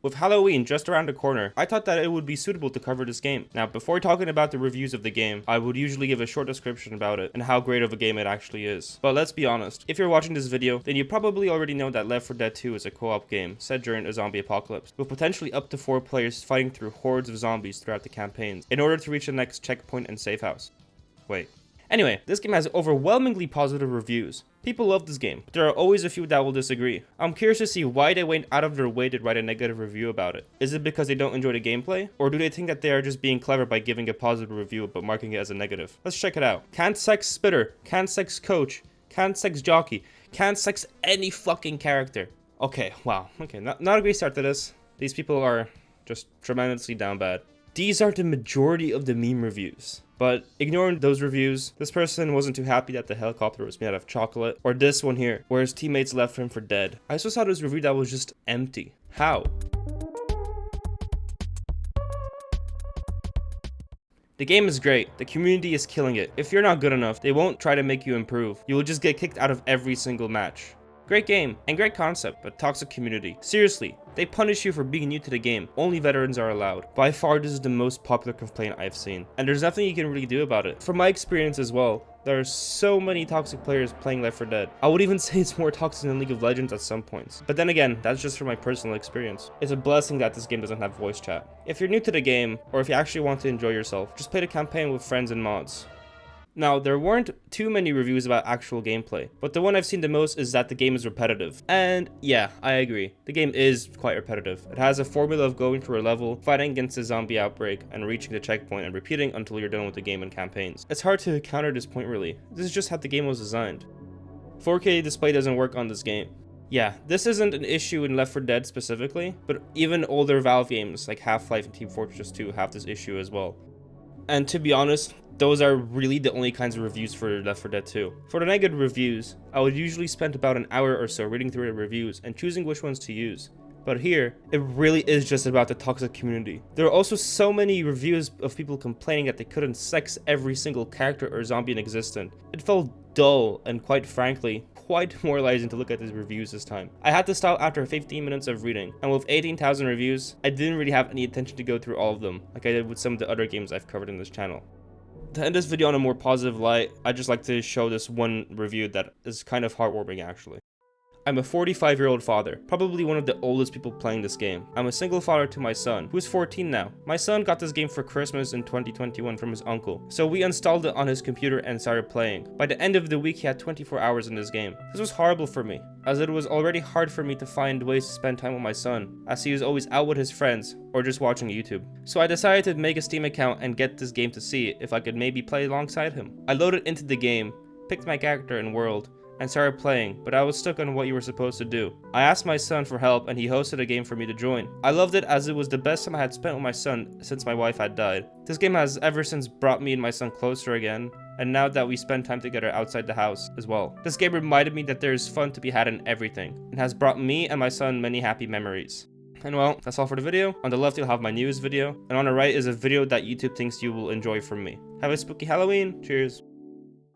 With Halloween just around the corner, I thought that it would be suitable to cover this game. Now, before talking about the reviews of the game, I would usually give a short description about it and how great of a game it actually is. But let's be honest, if you're watching this video, then you probably already know that Left 4 Dead 2 is a co-op game set during a zombie apocalypse, with potentially up to 4 players fighting through hordes of zombies throughout the campaigns in order to reach the next checkpoint and safe house. Wait. Anyway, this game has overwhelmingly positive reviews. People love this game, but there are always a few that will disagree. I'm curious to see why they went out of their way to write a negative review about it. Is it because they don't enjoy the gameplay? Or do they think that they are just being clever by giving a positive review but marking it as a negative? Let's check it out. Can't sex spitter, can't sex coach, can't sex jockey, can't sex any fucking character. Okay, wow. Okay, not a great start to this. These people are just tremendously down bad. These are the majority of the meme reviews. But ignoring those reviews, this person wasn't too happy that the helicopter was made out of chocolate, or this one here, where his teammates left him for dead. I also saw this review that was just empty. How? The game is great, the community is killing it. If you're not good enough, they won't try to make you improve. You will just get kicked out of every single match. Great game, and great concept, but toxic community. Seriously, they punish you for being new to the game. Only veterans are allowed. By far, this is the most popular complaint I've seen. And there's nothing you can really do about it. From my experience as well, there are so many toxic players playing Left 4 Dead. I would even say it's more toxic than League of Legends at some points. But then again, that's just from my personal experience. It's a blessing that this game doesn't have voice chat. If you're new to the game, or if you actually want to enjoy yourself, just play the campaign with friends and mods. Now, there weren't too many reviews about actual gameplay, but the one I've seen the most is that the game is repetitive. And yeah, I agree. The game is quite repetitive. It has a formula of going through a level, fighting against a zombie outbreak, and reaching the checkpoint and repeating until you're done with the game and campaigns. It's hard to counter this point really. This is just how the game was designed. 4K display doesn't work on this game. Yeah, this isn't an issue in Left 4 Dead specifically, but even older Valve games like Half-Life and Team Fortress 2 have this issue as well. And to be honest, those are really the only kinds of reviews for Left 4 Dead 2. For the negative reviews, I would usually spend about an hour or so reading through the reviews and choosing which ones to use. But here, it really is just about the toxic community. There are also so many reviews of people complaining that they couldn't sex every single character or zombie in existence. It felt dull and quite frankly, quite demoralizing to look at these reviews this time. I had to stop after 15 minutes of reading, and with 18,000 reviews, I didn't really have any attention to go through all of them, like I did with some of the other games I've covered in this channel. To end this video on a more positive light, I'd just like to show this one review that is kind of heartwarming actually. I'm a 45-year-old father, probably one of the oldest people playing this game. I'm a single father to my son, who's 14 now. My son got this game for Christmas in 2021 from his uncle, so we installed it on his computer and started playing. By the end of the week, he had 24 hours in this game. This was horrible for me, as it was already hard for me to find ways to spend time with my son, as he was always out with his friends, or just watching YouTube. So I decided to make a Steam account and get this game to see if I could maybe play alongside him. I loaded into the game, picked my character and world, and started playing, but I was stuck on what you were supposed to do. I asked my son for help and he hosted a game for me to join. I loved it as it was the best time I had spent with my son since my wife had died. This game has ever since brought me and my son closer again, and now that we spend time together outside the house as well. This game reminded me that there's fun to be had in everything, and has brought me and my son many happy memories. And well, that's all for the video. On the left you'll have my newest video, and on the right is a video that YouTube thinks you will enjoy from me. Have a spooky Halloween, cheers!